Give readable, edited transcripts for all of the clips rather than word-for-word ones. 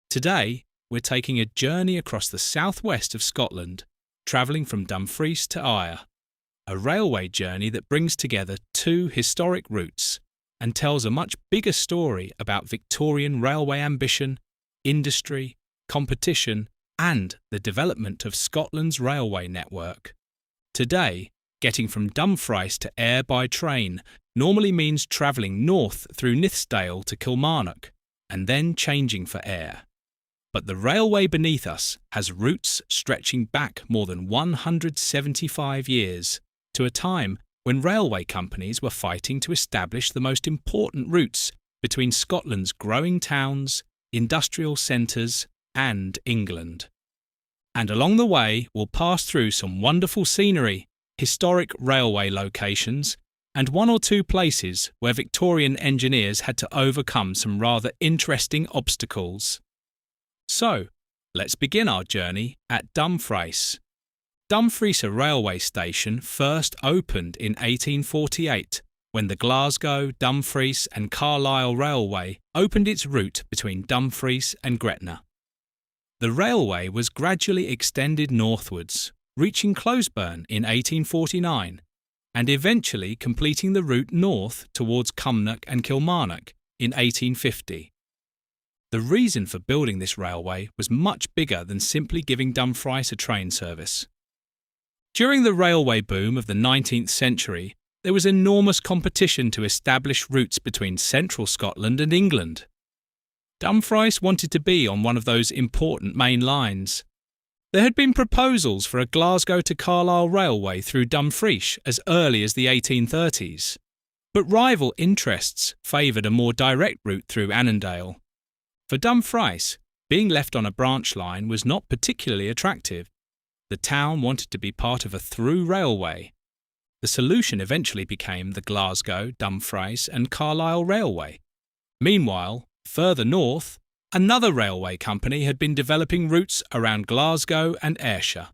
Today, we're taking a journey across the southwest of Scotland, travelling from Dumfries to Ayr, a railway journey that brings together two historic routes and tells a much bigger story about Victorian railway ambition, industry, competition, and the development of Scotland's railway network. Today, getting from Dumfries to Ayr by train normally means travelling north through Nithsdale to Kilmarnock, and then changing for Ayr. But the railway beneath us has routes stretching back more than 175 years, to a time when railway companies were fighting to establish the most important routes between Scotland's growing towns, industrial centres, and England. And along the way, we'll pass through some wonderful scenery, historic railway locations, and one or two places where Victorian engineers had to overcome some rather interesting obstacles. So, let's begin our journey at Dumfries. Dumfries railway station first opened in 1848 when the Glasgow, Dumfries and Carlisle Railway opened its route between Dumfries and Gretna. The railway was gradually extended northwards, reaching Closeburn in 1849 and eventually completing the route north towards Cumnock and Kilmarnock in 1850. The reason for building this railway was much bigger than simply giving Dumfries a train service. During the railway boom of the 19th century, there was enormous competition to establish routes between central Scotland and England. Dumfries wanted to be on one of those important main lines. There had been proposals for a Glasgow to Carlisle railway through Dumfries as early as the 1830s, but rival interests favoured a more direct route through Annandale. For Dumfries, being left on a branch line was not particularly attractive. The town wanted to be part of a through railway. The solution eventually became the Glasgow, Dumfries and Carlisle Railway. Meanwhile, further north, another railway company had been developing routes around Glasgow and Ayrshire.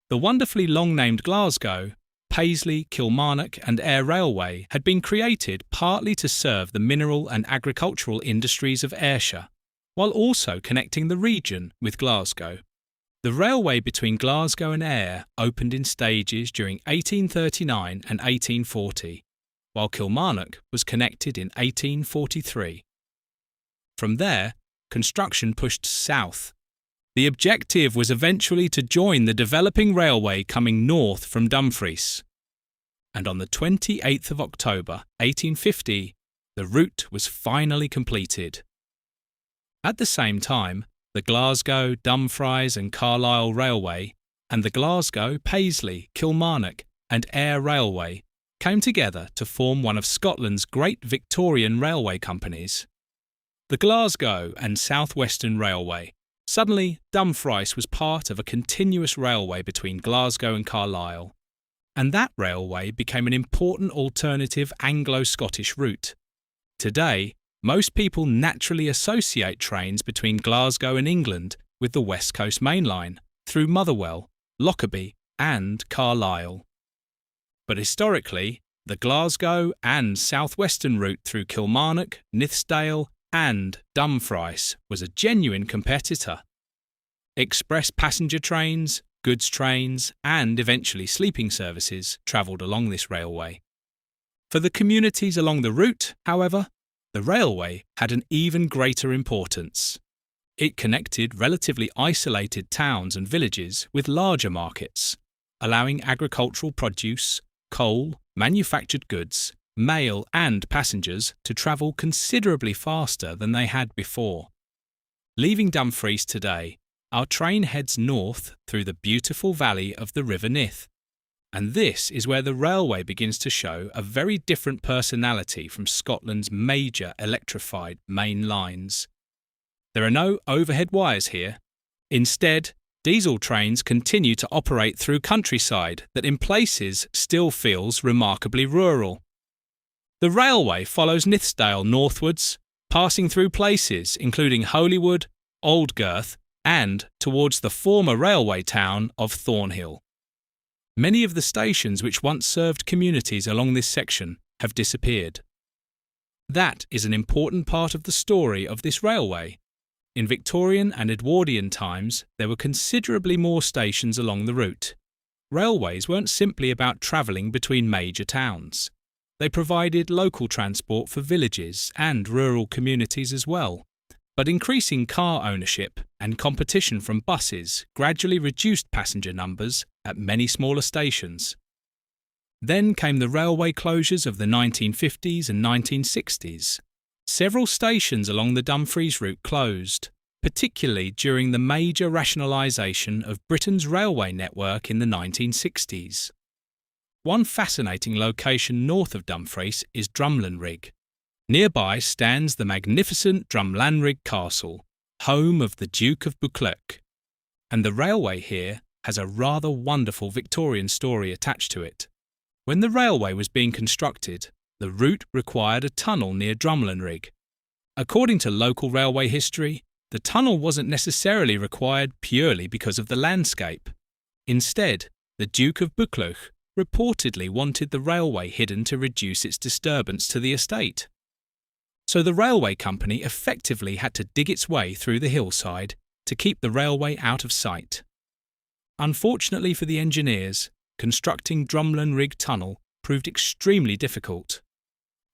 The wonderfully long-named Glasgow, Paisley, Kilmarnock and Ayr Railway had been created partly to serve the mineral and agricultural industries of Ayrshire, while also connecting the region with Glasgow. The railway between Glasgow and Ayr opened in stages during 1839 and 1840, while Kilmarnock was connected in 1843. From there, construction pushed south. The objective was eventually to join the developing railway coming north from Dumfries. And on the 28th of October 1850, the route was finally completed. At the same time, the Glasgow, Dumfries and Carlisle Railway and the Glasgow, Paisley, Kilmarnock and Ayr Railway came together to form one of Scotland's great Victorian railway companies. The Glasgow and South Western Railway. Suddenly, Dumfries was part of a continuous railway between Glasgow and Carlisle, and that railway became an important alternative Anglo-Scottish route. Today, most people naturally associate trains between Glasgow and England with the West Coast Main Line, through Motherwell, Lockerbie and Carlisle. But historically, the Glasgow and South Western route through Kilmarnock, Nithsdale and Dumfries was a genuine competitor. Express passenger trains, goods trains and eventually sleeping services travelled along this railway. For the communities along the route, however, the railway had an even greater importance. It connected relatively isolated towns and villages with larger markets, allowing agricultural produce, coal, manufactured goods, mail and passengers to travel considerably faster than they had before. Leaving Dumfries today, our train heads north through the beautiful valley of the River Nith. And this is where the railway begins to show a very different personality from Scotland's major electrified main lines. There are no overhead wires here. Instead, diesel trains continue to operate through countryside that in places still feels remarkably rural. The railway follows Nithsdale northwards, passing through places including Holywood, Aldgirth and towards the former railway town of Thornhill. Many of the stations which once served communities along this section have disappeared. That is an important part of the story of this railway. In Victorian and Edwardian times, there were considerably more stations along the route. Railways weren't simply about travelling between major towns. They provided local transport for villages and rural communities as well. But increasing car ownership and competition from buses gradually reduced passenger numbers at many smaller stations. Then came the railway closures of the 1950s and 1960s. Several stations along the Dumfries route closed, particularly during the major rationalisation of Britain's railway network in the 1960s. One fascinating location north of Dumfries is Drumlanrig. Nearby stands the magnificent Drumlanrig Castle, home of the Duke of Buccleuch, and the railway here has a rather wonderful Victorian story attached to it. When the railway was being constructed, the route required a tunnel near Drumlanrig. According to local railway history, the tunnel wasn't necessarily required purely because of the landscape. Instead, the Duke of Buccleuch reportedly wanted the railway hidden to reduce its disturbance to the estate. So the railway company effectively had to dig its way through the hillside to keep the railway out of sight. Unfortunately for the engineers, constructing Drumlanrig Tunnel proved extremely difficult.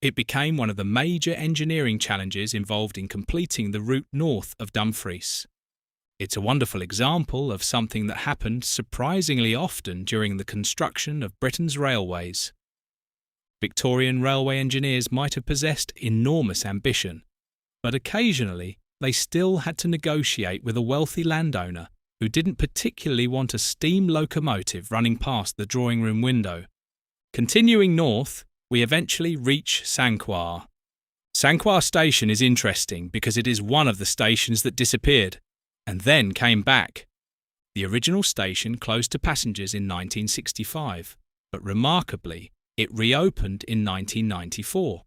It became one of the major engineering challenges involved in completing the route north of Dumfries. It's a wonderful example of something that happened surprisingly often during the construction of Britain's railways. Victorian railway engineers might have possessed enormous ambition, but occasionally they still had to negotiate with a wealthy landowner who didn't particularly want a steam locomotive running past the drawing room window. Continuing north, we eventually reach Sanquhar. Sanquhar station is interesting because it is one of the stations that disappeared and then came back. The original station closed to passengers in 1965, but remarkably, it reopened in 1994.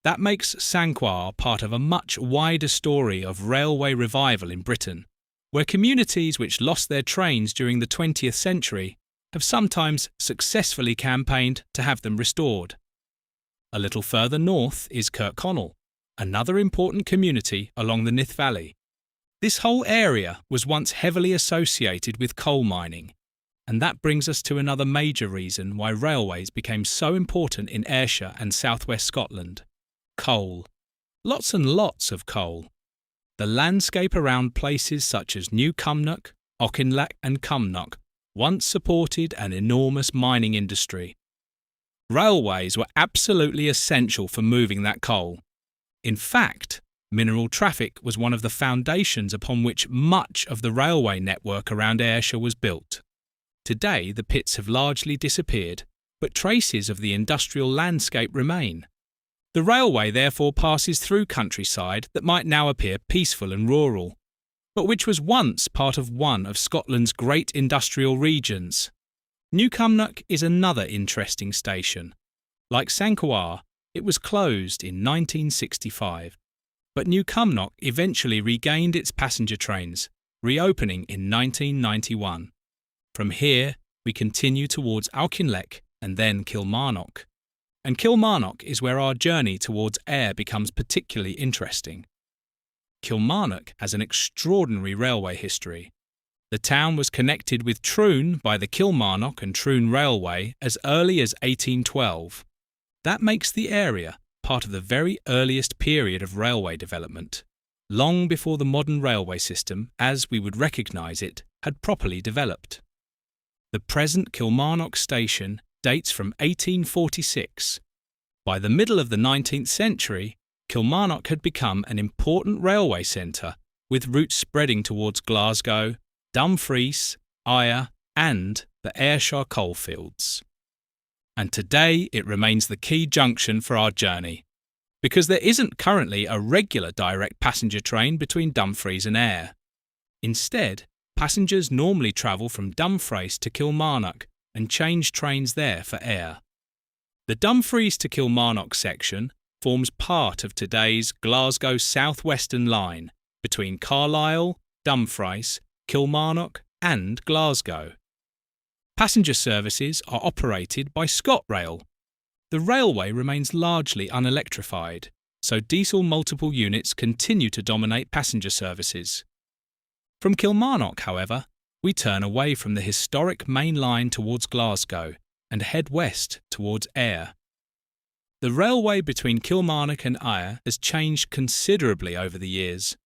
That makes Sanquhar part of a much wider story of railway revival in Britain, where communities which lost their trains during the 20th century have sometimes successfully campaigned to have them restored. A little further north is Kirkconnell, another important community along the Nith Valley. This whole area was once heavily associated with coal mining, and that brings us to another major reason why railways became so important in Ayrshire and southwest Scotland. Coal. Lots and lots of coal. The landscape around places such as New Cumnock, Auchinleck and Cumnock once supported an enormous mining industry. Railways were absolutely essential for moving that coal. In fact, mineral traffic was one of the foundations upon which much of the railway network around Ayrshire was built. Today, the pits have largely disappeared, but traces of the industrial landscape remain. The railway therefore passes through countryside that might now appear peaceful and rural, but which was once part of one of Scotland's great industrial regions. New Cumnock is another interesting station. Like Sanquhar, it was closed in 1965, but New Cumnock eventually regained its passenger trains, reopening in 1991. From here, we continue towards Auchinleck and then Kilmarnock. And Kilmarnock is where our journey towards Ayr becomes particularly interesting. Kilmarnock has an extraordinary railway history. The town was connected with Troon by the Kilmarnock and Troon Railway as early as 1812. That makes the area part of the very earliest period of railway development, long before the modern railway system, as we would recognise it, had properly developed. The present Kilmarnock station dates from 1846. By the middle of the 19th century, Kilmarnock had become an important railway centre, with routes spreading towards Glasgow, Dumfries, Ayr and the Ayrshire Coalfields. And today it remains the key junction for our journey, because there isn't currently a regular direct passenger train between Dumfries and Ayr. Instead, passengers normally travel from Dumfries to Kilmarnock and change trains there for Ayr. The Dumfries to Kilmarnock section forms part of today's Glasgow South Western line between Carlisle, Dumfries, Kilmarnock and Glasgow. Passenger services are operated by ScotRail. The railway remains largely unelectrified, so diesel multiple units continue to dominate passenger services. From Kilmarnock, however, we turn away from the historic main line towards Glasgow and head west towards Ayr. The railway between Kilmarnock and Ayr has changed considerably over the years.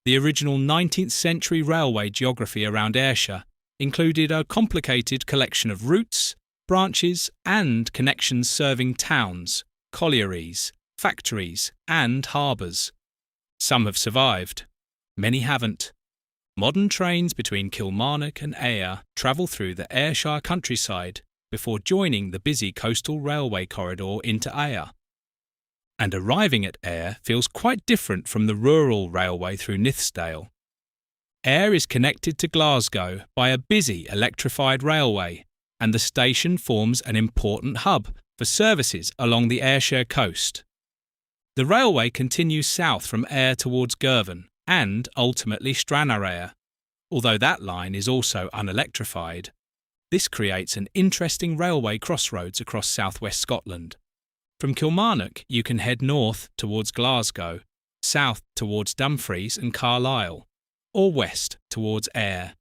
The original 19th century railway geography around Ayrshire included a complicated collection of routes, branches and connections serving towns, collieries, factories and harbours. Some have survived, many haven't. Modern trains between Kilmarnock and Ayr travel through the Ayrshire countryside before joining the busy coastal railway corridor into Ayr. And arriving at Ayr feels quite different from the rural railway through Nithsdale. Ayr is connected to Glasgow by a busy electrified railway, and the station forms an important hub for services along the Ayrshire coast. The railway continues south from Ayr towards Girvan and ultimately Stranraer, although that line is also unelectrified. This creates an interesting railway crossroads across southwest Scotland. From Kilmarnock you can head north towards Glasgow, south towards Dumfries and Carlisle, or west towards Ayr.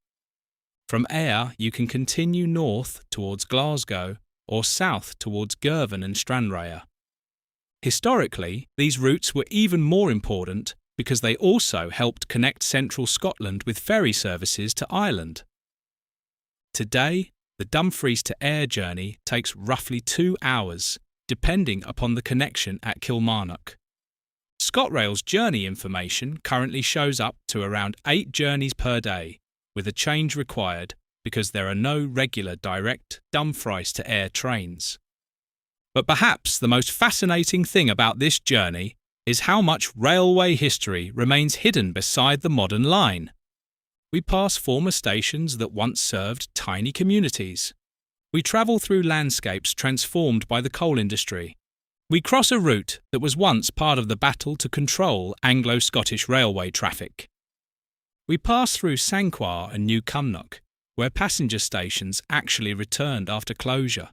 From Ayr you can continue north towards Glasgow or south towards Girvan and Stranraer. Historically, these routes were even more important because they also helped connect central Scotland with ferry services to Ireland. Today, the Dumfries to Ayr journey takes roughly 2 hours, depending upon the connection at Kilmarnock. ScotRail's journey information currently shows up to around 8 journeys per day, with a change required because there are no regular direct Dumfries to Ayr trains. But perhaps the most fascinating thing about this journey is how much railway history remains hidden beside the modern line. We pass former stations that once served tiny communities. We travel through landscapes transformed by the coal industry. We cross a route that was once part of the battle to control Anglo-Scottish railway traffic. We pass through Sanquhar and New Cumnock, where passenger stations actually returned after closure.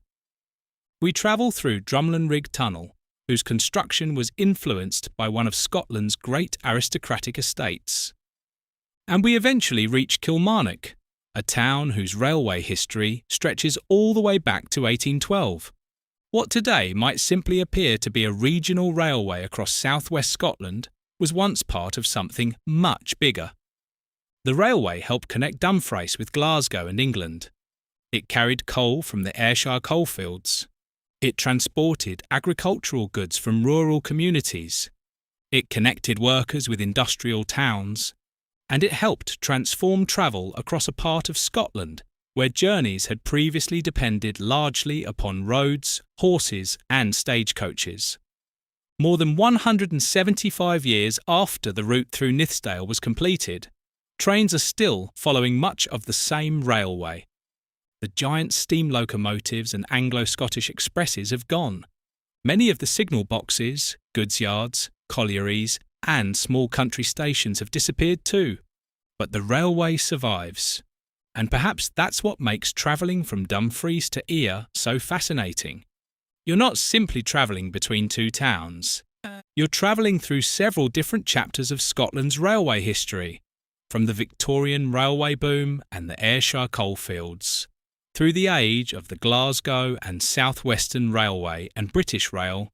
We travel through Drumlanrig Tunnel, whose construction was influenced by one of Scotland's great aristocratic estates. And we eventually reach Kilmarnock, a town whose railway history stretches all the way back to 1812. What today might simply appear to be a regional railway across southwest Scotland was once part of something much bigger. The railway helped connect Dumfries with Glasgow and England. It carried coal from the Ayrshire coalfields. It transported agricultural goods from rural communities. It connected workers with industrial towns. And it helped transform travel across a part of Scotland where journeys had previously depended largely upon roads, horses and stagecoaches. More than 175 years after the route through Nithsdale was completed, trains are still following much of the same railway. The giant steam locomotives and Anglo-Scottish expresses have gone. Many of the signal boxes, goods yards, collieries and small country stations have disappeared too. But the railway survives. And perhaps that's what makes travelling from Dumfries to Ayr so fascinating. You're not simply travelling between two towns. You're travelling through several different chapters of Scotland's railway history, from the Victorian railway boom and the Ayrshire coalfields, through the age of the Glasgow and South Western Railway and British Rail,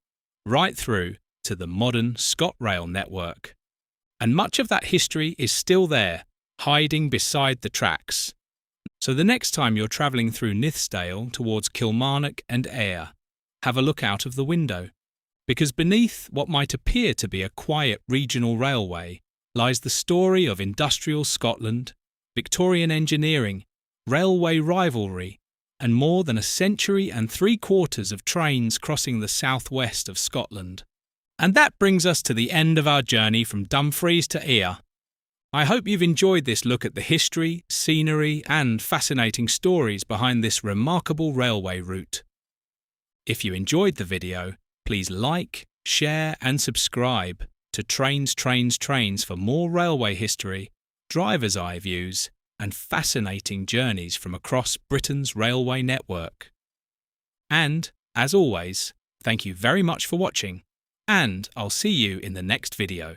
right through to the modern ScotRail network. And much of that history is still there, hiding beside the tracks. So the next time you're travelling through Nithsdale towards Kilmarnock and Ayr, have a look out of the window, because beneath what might appear to be a quiet regional railway lies the story of industrial Scotland, Victorian engineering, railway rivalry, and more than 1.75 centuries of trains crossing the southwest of Scotland. And that brings us to the end of our journey from Dumfries to Ayr. I hope you've enjoyed this look at the history, scenery and fascinating stories behind this remarkable railway route. If you enjoyed the video, please like, share and subscribe to Trains, Trains, Trains for more railway history, driver's eye views and fascinating journeys from across Britain's railway network. And, as always, thank you very much for watching. and I'll see you in the next video.